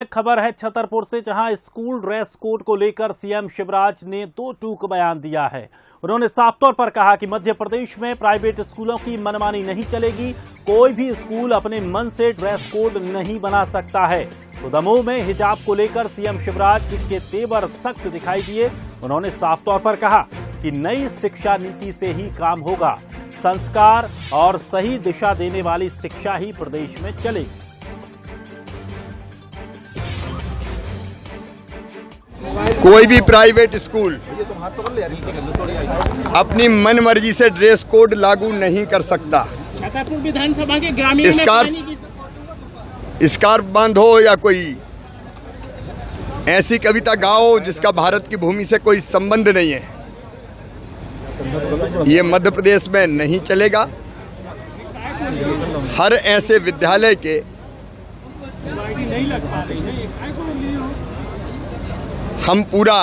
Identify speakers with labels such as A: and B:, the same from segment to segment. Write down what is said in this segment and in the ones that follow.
A: खबर है छतरपुर से, जहां स्कूल ड्रेस कोड को लेकर सीएम शिवराज ने दो टूक बयान दिया है। उन्होंने साफ तौर पर कहा कि मध्य प्रदेश में प्राइवेट स्कूलों की मनमानी नहीं चलेगी। कोई भी स्कूल अपने मन से ड्रेस कोड नहीं बना सकता है। तो दमोह में हिजाब को लेकर सीएम शिवराज के तेवर सख्त दिखाई दिए। उन्होंने साफ तौर पर कहा कि नई शिक्षा नीति से ही काम होगा। संस्कार और सही दिशा देने वाली शिक्षा ही प्रदेश में चलेगी।
B: कोई भी प्राइवेट स्कूल अपनी मन मर्जी से ड्रेस कोड लागू नहीं कर सकता।
C: छतरपुर विधानसभा के ग्रामीण
B: स्कार्फ बंद हो या कोई ऐसी कविता गाओ जिसका भारत की भूमि से कोई संबंध नहीं है, ये मध्य प्रदेश में नहीं चलेगा। हर ऐसे विद्यालय के हम पूरा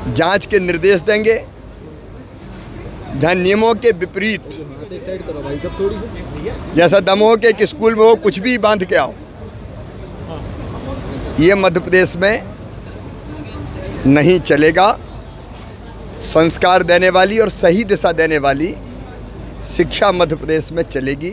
B: जांच के निर्देश देंगे। जहां नियमों के विपरीत, जैसा दमोह के एक स्कूल में हो कुछ भी बांध के आओ, ये मध्य प्रदेश में नहीं चलेगा। संस्कार देने वाली और सही दिशा देने वाली शिक्षा मध्य प्रदेश में चलेगी।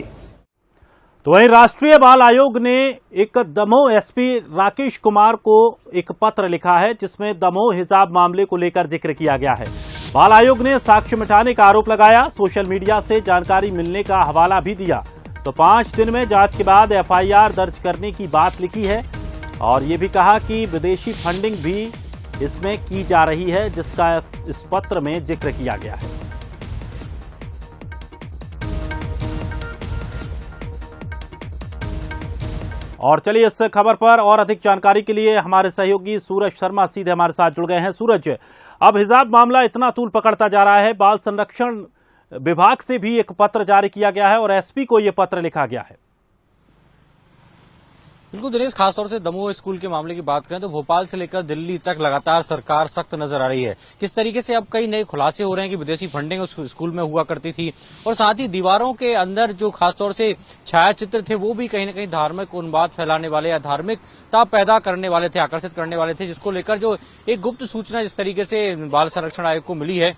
A: तो वहीं राष्ट्रीय बाल आयोग ने एक दमोह एसपी राकेश कुमार को एक पत्र लिखा है, जिसमें दमोह हिजाब मामले को लेकर जिक्र किया गया है। बाल आयोग ने साक्ष्य मिटाने का आरोप लगाया, सोशल मीडिया से जानकारी मिलने का हवाला भी दिया। तो 5 दिन में जांच के बाद एफआईआर दर्ज करने की बात लिखी है और ये भी कहा कि विदेशी फंडिंग भी इसमें की जा रही है, जिसका इस पत्र में जिक्र किया गया है। और चलिए इस खबर पर और अधिक जानकारी के लिए हमारे सहयोगी सूरज शर्मा सीधे हमारे साथ जुड़ गए हैं। सूरज, अब हिजाब मामला इतना तूल पकड़ता जा रहा है, बाल संरक्षण विभाग से भी एक पत्र जारी किया गया है और एसपी को यह पत्र लिखा गया है।
D: बिल्कुल दिनेश, खासतौर से दमोह स्कूल के मामले की बात करें तो भोपाल से लेकर दिल्ली तक लगातार सरकार सख्त नजर आ रही है। किस तरीके से अब कई नए खुलासे हो रहे हैं कि विदेशी फंडिंग उस स्कूल में हुआ करती थी, और साथ ही दीवारों के अंदर जो खासतौर से छायाचित्र थे वो भी कहीं न कहीं धार्मिक उन्माद फैलाने वाले या धार्मिकता पैदा करने वाले थे, आकर्षित करने वाले थे, जिसको लेकर जो एक गुप्त सूचना जिस तरीके से बाल संरक्षण आयोग को मिली है,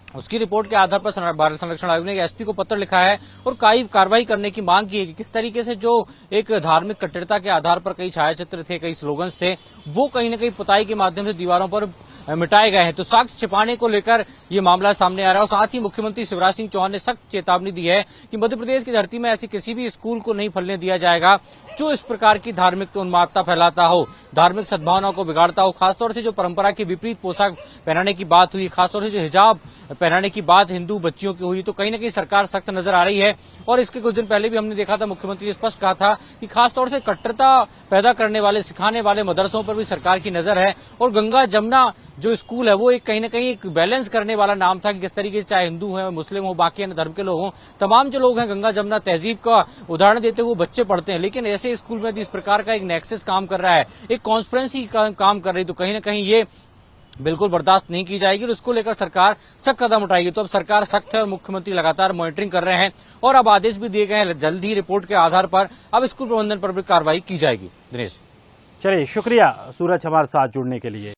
D: उसकी रिपोर्ट के आधार पर बाल संरक्षण आयोग ने एसपी को पत्र लिखा है और कई कार्रवाई करने की मांग की है कि किस तरीके से जो एक धार्मिक कट्टरता के आधार पर कई छायाचित्र थे, कई स्लोगन्स थे, वो कहीं न कहीं पुताई के माध्यम से दीवारों पर मिटाए गए हैं। तो साक्ष्य छिपाने को लेकर ये मामला सामने आ रहा है और साथ ही मुख्यमंत्री शिवराज सिंह चौहान ने सख्त चेतावनी दी है कि मध्य प्रदेश की धरती में ऐसी किसी भी स्कूल को नहीं फैलने दिया जाएगा जो इस प्रकार की धार्मिक उन्मादता फैलाता हो, धार्मिक सद्भावनाओं को बिगाड़ता हो। खासतौर से जो परंपरा के विपरीत पोशाक पहनाने की बात हुई, खासतौर से जो हिजाब पहनाने की बात हिंदू बच्चियों की हुई, तो कहीं न कहीं सरकार सख्त नजर आ रही है। और इसके कुछ दिन पहले भी हमने देखा था, मुख्यमंत्री ने स्पष्ट कहा था कि खासतौर से कट्टरता पैदा करने वाले, सिखाने वाले मदरसों पर भी सरकार की नजर है। और गंगा जमुना जो स्कूल है वो एक कहीं न कहीं एक बैलेंस करने वाला नाम था कि किस तरीके से चाहे हिंदू हो, मुस्लिम हो, बाकी अन्य धर्म के लोग हों, तमाम जो लोग हैं गंगा जमुना तहजीब का उदाहरण देते हुए बच्चे पढ़ते हैं। लेकिन ऐसे स्कूल में इस प्रकार का एक नेक्सस काम कर रहा है, एक कॉन्स्पिरेसी काम कर रही, तो कहीं न कहीं ये बिल्कुल बर्दाश्त नहीं की जाएगी और उसको लेकर सरकार सख्त कदम उठाएगी। तो अब सरकार सख्त है और मुख्यमंत्री लगातार मॉनिटरिंग कर रहे हैं और अब आदेश भी दिए गए हैं, जल्द ही रिपोर्ट के आधार पर अब स्कूल प्रबंधन पर भी कार्रवाई की जाएगी। दिनेश,
A: चलिए शुक्रिया सूरज हमारे साथ जुड़ने के लिए।